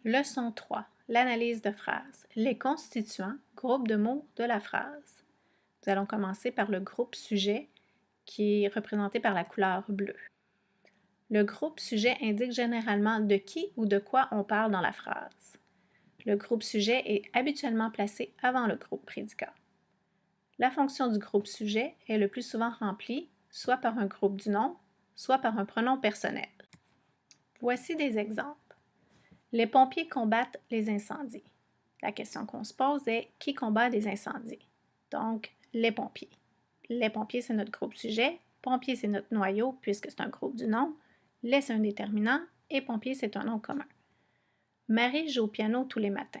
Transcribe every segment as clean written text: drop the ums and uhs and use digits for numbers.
Leçon 3. L'analyse de phrases. Les constituants, groupe de mots de la phrase. Nous allons commencer par le groupe sujet qui est représenté par la couleur bleue. Le groupe sujet indique généralement de qui ou de quoi on parle dans la phrase. Le groupe sujet est habituellement placé avant le groupe prédicat. La fonction du groupe sujet est le plus souvent remplie soit par un groupe du nom, soit par un pronom personnel. Voici des exemples. Les pompiers combattent les incendies. La question qu'on se pose est qui combat des incendies? Donc, les pompiers. Les pompiers, c'est notre groupe sujet. Pompier, c'est notre noyau puisque c'est un groupe du nom. Les, c'est un déterminant. Et pompier, c'est un nom commun. Marie joue au piano tous les matins.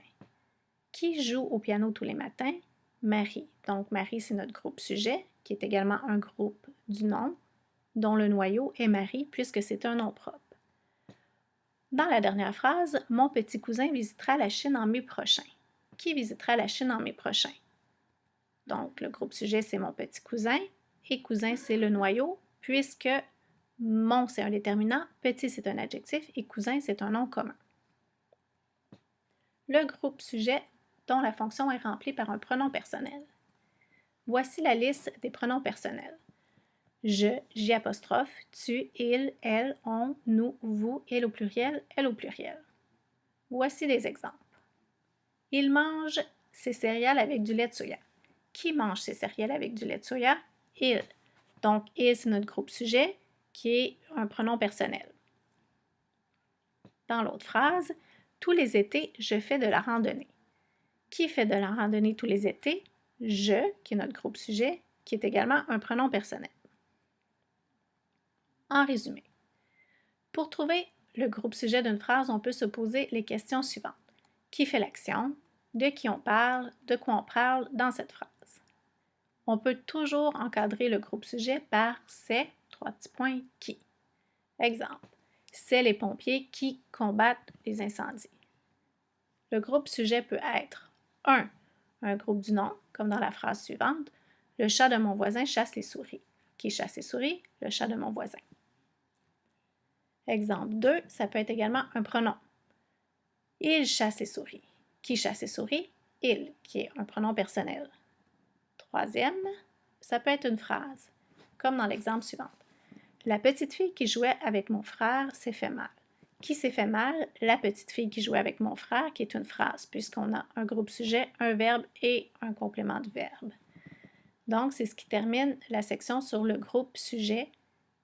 Qui joue au piano tous les matins? Marie. Donc, Marie, c'est notre groupe sujet, qui est également un groupe du nom, dont le noyau est Marie puisque c'est un nom propre. Dans la dernière phrase, mon petit cousin visitera la Chine en mai prochain. Qui visitera la Chine en mai prochain? Donc, le groupe sujet, c'est mon petit cousin, et cousin, c'est le noyau, puisque mon, c'est un déterminant, petit, c'est un adjectif, et cousin, c'est un nom commun. Le groupe sujet, dont la fonction est remplie par un pronom personnel. Voici la liste des pronoms personnels. Je, J apostrophe, tu, il, elle, on, nous, vous, il au pluriel, elle au pluriel. Voici des exemples. Il mange ses céréales avec du lait de soya. Qui mange ses céréales avec du lait de soya? Il. Donc, il, c'est notre groupe sujet qui est un pronom personnel. Dans l'autre phrase, tous les étés, je fais de la randonnée. Qui fait de la randonnée tous les étés? Je, qui est notre groupe sujet, qui est également un pronom personnel. En résumé, pour trouver le groupe sujet d'une phrase, on peut se poser les questions suivantes. Qui fait l'action? De qui on parle? De quoi on parle dans cette phrase? On peut toujours encadrer le groupe sujet par « c'est », qui. Exemple, c'est les pompiers qui combattent les incendies. Le groupe sujet peut être 1. Un groupe du nom, comme dans la phrase suivante, le chat de mon voisin chasse les souris. Qui chasse les souris? Le chat de mon voisin. Exemple 2, ça peut être également un pronom. Il chasse les souris. Qui chasse les souris? Il, qui est un pronom personnel. Troisième, ça peut être une phrase, comme dans l'exemple suivant. La petite fille qui jouait avec mon frère s'est fait mal. Qui s'est fait mal? La petite fille qui jouait avec mon frère, qui est une phrase, puisqu'on a un groupe sujet, un verbe et un complément de verbe. Donc, c'est ce qui termine la section sur le groupe sujet,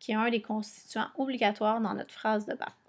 qui est un des constituants obligatoires dans notre phrase de base.